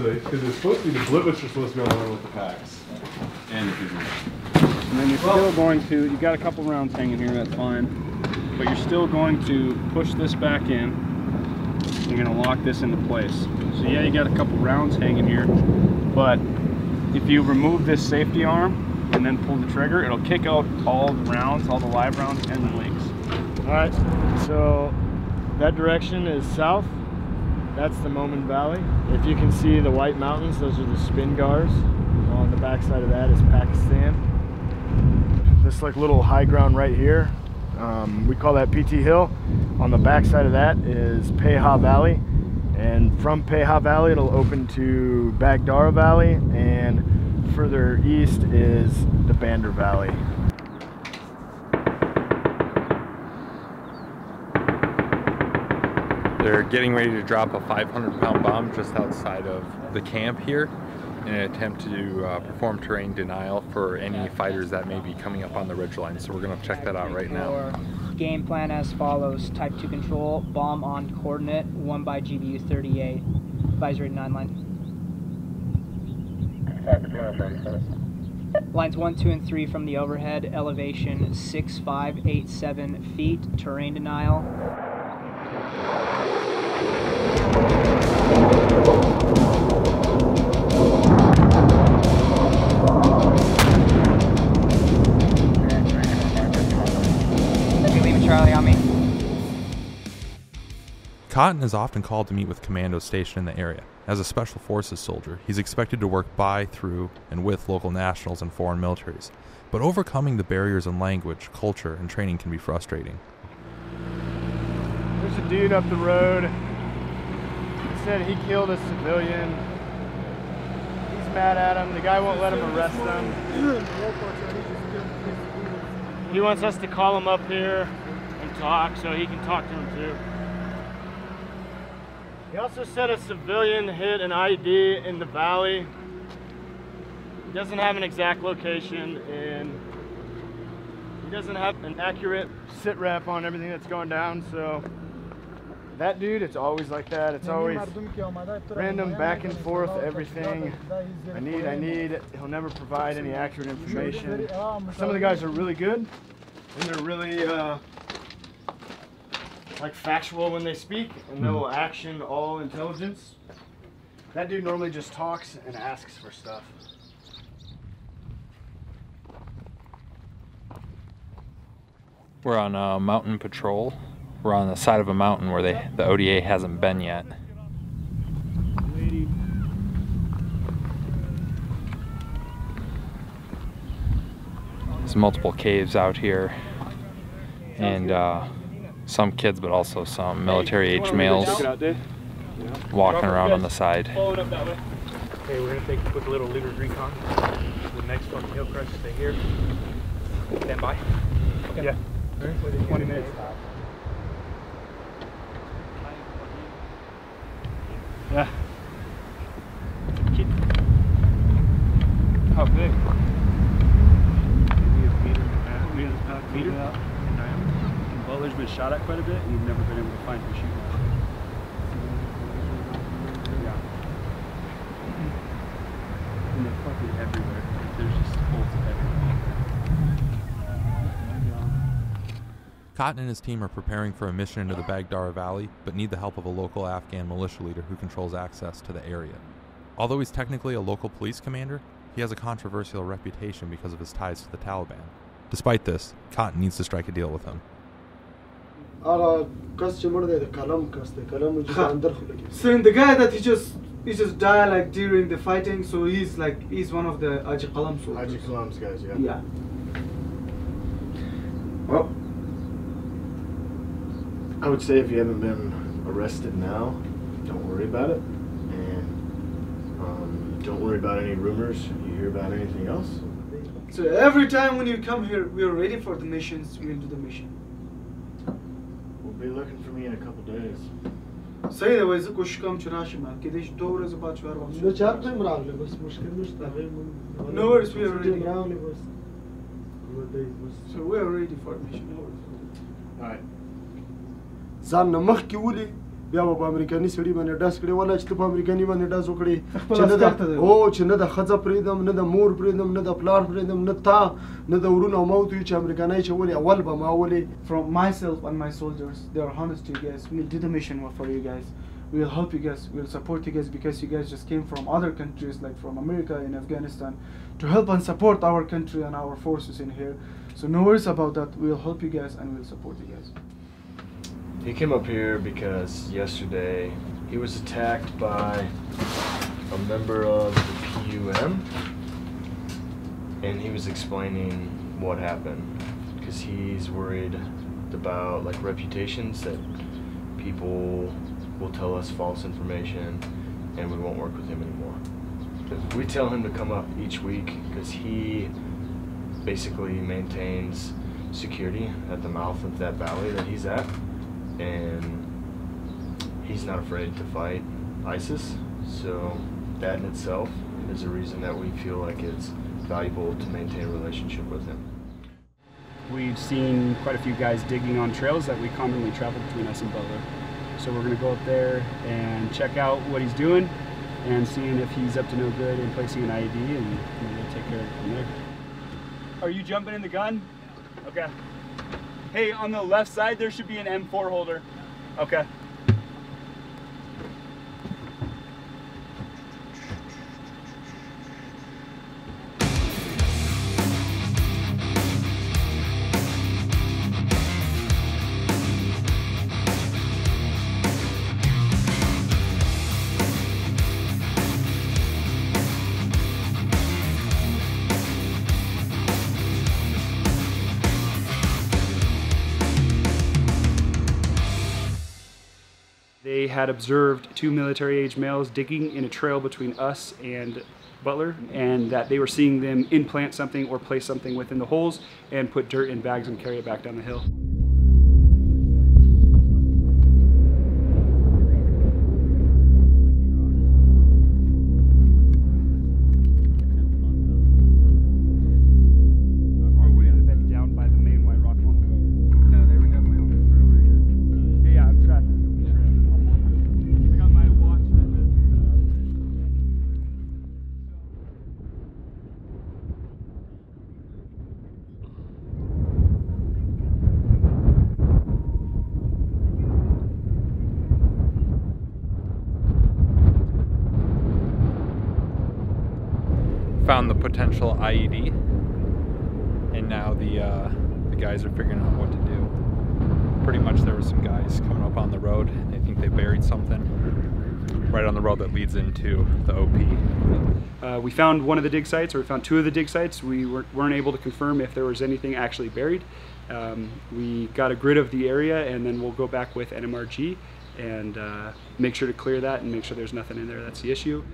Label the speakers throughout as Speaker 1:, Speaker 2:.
Speaker 1: because it's supposed to be the blivets are supposed to go along with the packs. And the people.
Speaker 2: And then you're still going to, you got a couple rounds hanging here, that's fine. But you're still going to push this back in. You're going to lock this into place. So yeah, you got a couple rounds hanging here, but if you remove this safety arm and then pull the trigger, it'll kick out all the rounds, all the live rounds and the leaks.
Speaker 3: All right, so that direction is south. That's the Mohmand Valley. If you can see the white mountains, those are the spin gars. On the back side of that is Pakistan. This like little high ground right here, we call that PT Hill. On the back side of that is Peha Valley. And from Peha Valley, it'll open to Bagdara Valley. And further east is the Bandar Valley.
Speaker 4: They're getting ready to drop a 500-pound bomb just outside of the camp here in an attempt to perform terrain denial for any fighters that may be coming up on the ridgeline. So we're going to check that out right now.
Speaker 5: Game plan as follows. Type 2 control, bomb on coordinate 1 by GBU 38. Advisory 9 line. Lines 1, 2, and 3 from the overhead. Elevation 6587 feet. Terrain denial. Charlie on me.
Speaker 6: Cotton is often called to meet with commandos stationed in the area. As a Special Forces soldier, he's expected to work by, through, and with local nationals and foreign militaries. But overcoming the barriers in language, culture, and training can be frustrating.
Speaker 3: There's a dude up the road. He said he killed a civilian. He's mad at him. The guy won't let him arrest him. He wants us to call him up here and talk so he can talk to him too. He also said a civilian hit an ID in the valley. He doesn't have an exact location and he doesn't have an accurate sit rep on everything that's going down, so that dude, it's always like that. It's always random back and forth, everything. I need. He'll never provide any accurate information. Some of the guys are really good and they're really like factual when they speak, and they'll action all intelligence. That dude normally just talks and asks for stuff.
Speaker 4: We're on mountain patrol. We're on the side of a mountain where the ODA hasn't been yet. There's multiple caves out here, and some kids, but also some military-aged males walking around on the side.
Speaker 2: Okay, we're gonna take a quick little leader's recon. The next fucking hill crest, stay here. Stand by. Okay. Yeah. 20 minutes. Yeah. How big? Maybe a meter and a half. Meter? Well, there's been shot at quite a bit, and you've never been able to find who shooting at. Yeah. And they're fucking everywhere. There's just holes everywhere.
Speaker 6: Cotton and his team are preparing for a mission into the Bagdara Valley, but need the help of a local Afghan militia leader who controls access to the area. Although he's technically a local police commander, he has a controversial reputation because of his ties to the Taliban. Despite this, Cotton needs to strike a deal with him.
Speaker 7: So the guy that he just died like during the fighting, so he's one of the Haji Qalam soldiers.
Speaker 3: Haji Qalam's guys, yeah.
Speaker 7: Yeah. Well,
Speaker 3: I would say if you haven't been arrested now, don't worry about it, and don't worry about any rumors you hear about anything else.
Speaker 7: So every time when you come here, we are ready for the missions. We'll do the mission.
Speaker 3: We'll be looking for me in a couple days.
Speaker 7: Say the way no worries, we are ready. So we are ready for the mission.
Speaker 3: All right.
Speaker 7: Zanna machki wuli
Speaker 8: بیا په امریکایي سړي باندې ډاس کړي ولا چې په امریکایي باندې ډاس وکړي
Speaker 7: خپل
Speaker 8: چې نه
Speaker 7: عسکر ته
Speaker 8: د
Speaker 7: دی.
Speaker 8: او چې نه د ښځه پرېږدم نه د مور پرېږدم نه د پلار پرېږدم نه تا نه د ورونو او ما ورته وي چې امریکایي چې ولې اول به ما ولې
Speaker 7: From myself and my soldiers, they are honest to you guys. We'll do the mission for you guys. We'll help you guys. We'll support you guys because you guys just came from other countries, like from America and Afghanistan, to help and support our country and our forces in here. So no worries about that. We'll help you guys and we'll support you guys.
Speaker 3: He came up here because yesterday he was attacked by a member of the PUM, and he was explaining what happened because he's worried about like reputations that people will tell us false information and we won't work with him anymore. We tell him to come up each week because he basically maintains security at the mouth of that valley that he's at, and he's not afraid to fight ISIS, so that in itself is a reason that we feel like it's valuable to maintain a relationship with him.
Speaker 2: We've seen quite a few guys digging on trails that we commonly travel between us and Butler. So we're going to go up there and check out what he's doing and seeing if he's up to no good in placing an IED, and we'll take care of it from there. Are you jumping in the gun? Okay. Hey, on the left side there should be an M4 holder. Okay. They had observed 2 military-age males digging in a trail between us and Butler, and that they were seeing them implant something or place something within the holes and put dirt in bags and carry it back down the hill.
Speaker 4: Found the potential IED, and now the guys are figuring out what to do. Pretty much there were some guys coming up on the road. They think they buried something right on the road that leads into the OP.
Speaker 2: We found one of the dig sites, or we found 2 of the dig sites. We weren't able to confirm if there was anything actually buried. We got a grid of the area, and then we'll go back with NMRG and make sure to clear that and make sure there's nothing in there that's the issue.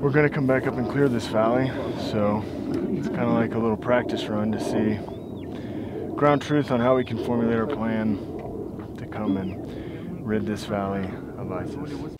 Speaker 3: We're gonna come back up and clear this valley, so it's kind of like a little practice run to see ground truth on how we can formulate our plan to come and rid this valley of ISIS.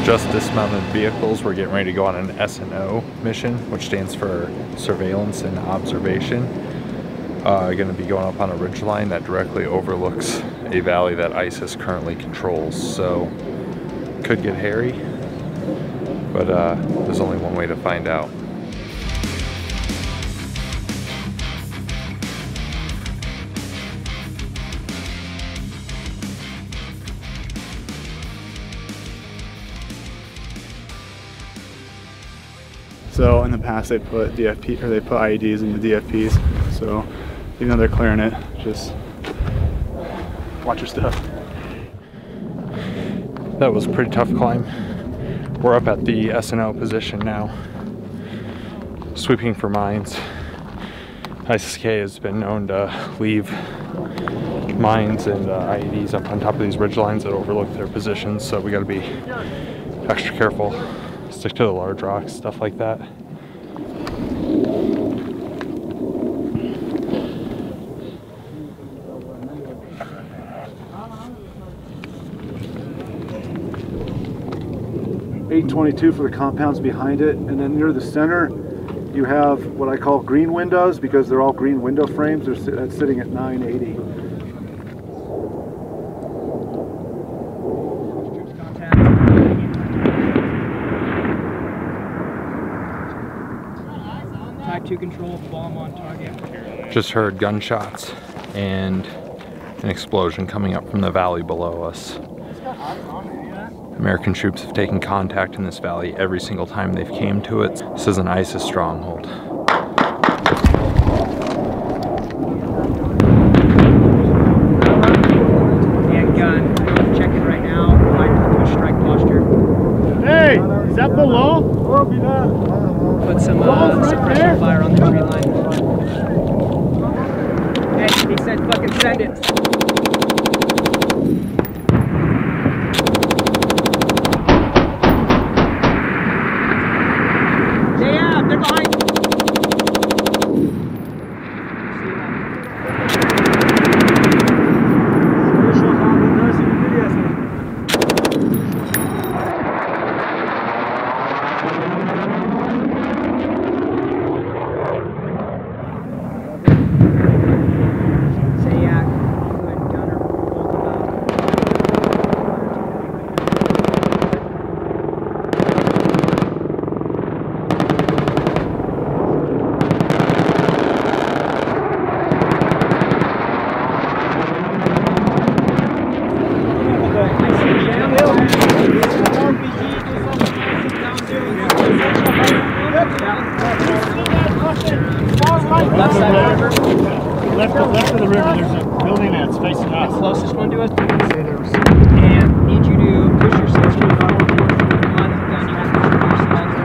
Speaker 4: Just dismounted vehicles. We're getting ready to go on an S&O mission, which stands for surveillance and observation. Going to be going up on a ridgeline that directly overlooks a valley that ISIS currently controls. So could get hairy, but there's only one way to find out.
Speaker 9: So in the past they put DFP, or they put IEDs in the DFPs. So even though they're clearing it, just watch your step.
Speaker 4: That was a pretty tough climb. We're up at the S&O position now, sweeping for mines. ISIS-K has been known to leave mines and IEDs up on top of these ridge lines that overlook their positions, so we got to be extra careful, stick to the large rocks, stuff like that.
Speaker 10: .822 for the compounds behind it, and then near the center you have what I call green windows, because they're all green window frames. That's sitting at 980.
Speaker 5: Type 2 control, bomb on target.
Speaker 4: Just heard gunshots and an explosion coming up from the valley below us. American troops have taken contact in this valley every single time they've came to it. This is an ISIS stronghold.
Speaker 5: And gun. Checking right now. Push strike posture.
Speaker 3: Hey, is that below?
Speaker 5: Put some suppression fire on the tree line. Hey, he said fucking send it.
Speaker 3: Left of the river, there's a building that's facing us.
Speaker 5: Closest one to us. And need you to push yourself to the forward portion of the gun. Then you have to push yourself to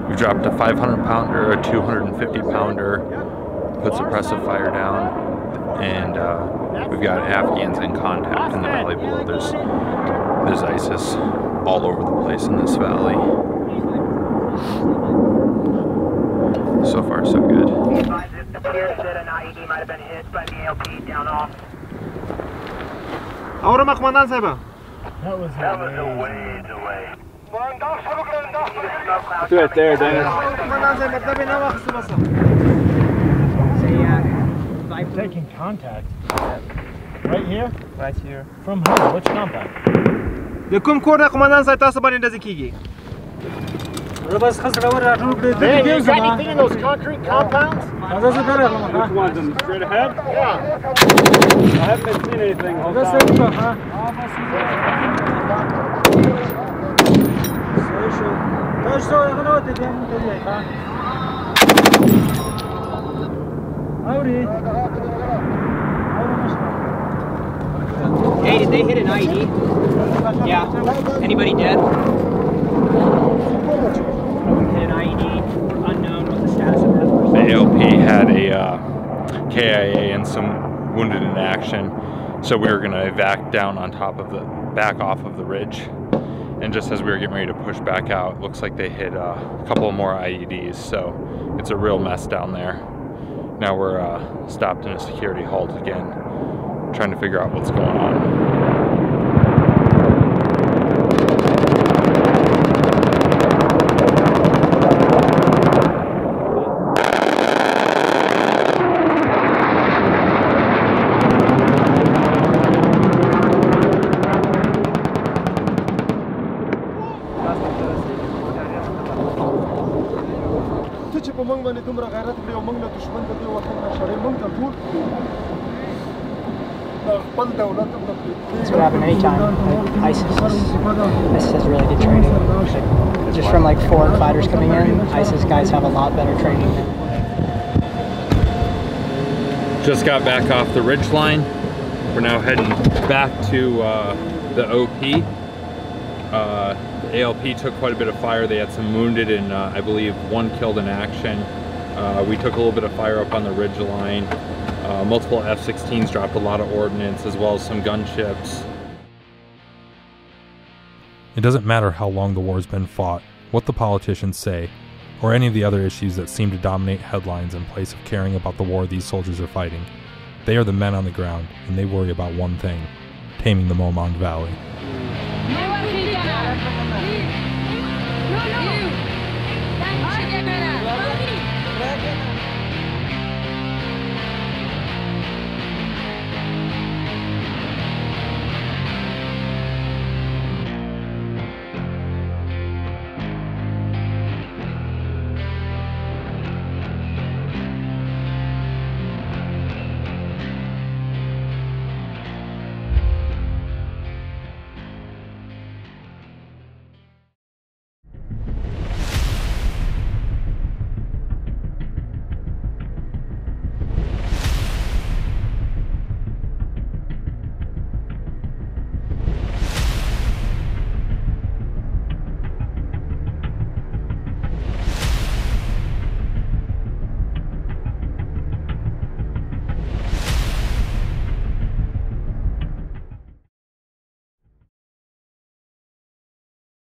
Speaker 4: We dropped a 500-pounder, a 250-pounder, put suppressive fire down, and we've got Afghans in contact in the valley below. There's ISIS all over the place in this valley. So far, so good.
Speaker 11: It appears that an IED might have been hit by the ALP down off.
Speaker 3: That was a
Speaker 11: ways away.
Speaker 2: It's right there, Dennis.
Speaker 3: taking contact. Right here?
Speaker 5: Right here.
Speaker 3: From who? Which compound?
Speaker 12: د کوم کور د قومندان صاحب تاسو باندې ندځ کیږي
Speaker 3: Hey, you got anything in those concrete compounds?
Speaker 2: Which ones? Straight ahead?
Speaker 3: Yeah.
Speaker 2: I haven't been seeing anything. Hold on.
Speaker 5: Hey, did they hit an IED? Yeah. Anybody dead? Hit an IED. Unknown. What the status of that person?
Speaker 4: The ALP had a KIA and some wounded in action, so we were going to evac down on top of back off of the ridge. And just as we were getting ready to push back out, looks like they hit a couple more IEDs, so it's a real mess down there. Now we're stopped in a security halt again, trying to figure out what's going on.
Speaker 5: This would happen anytime. Like, ISIS has really good training. Like, just from like foreign fighters coming in, ISIS guys have a lot better training than.
Speaker 4: Just got back off the ridge line. We're now heading back to the OP. The ALP took quite a bit of fire. They had some wounded and I believe one killed in action. We took a little bit of fire up on the ridge line. Multiple F-16s dropped a lot of ordnance as well as some gunships.
Speaker 6: It doesn't matter how long the war's been fought, what the politicians say, or any of the other issues that seem to dominate headlines in place of caring about the war these soldiers are fighting. They are the men on the ground, and they worry about one thing: taming the Mohmand Valley.
Speaker 13: No.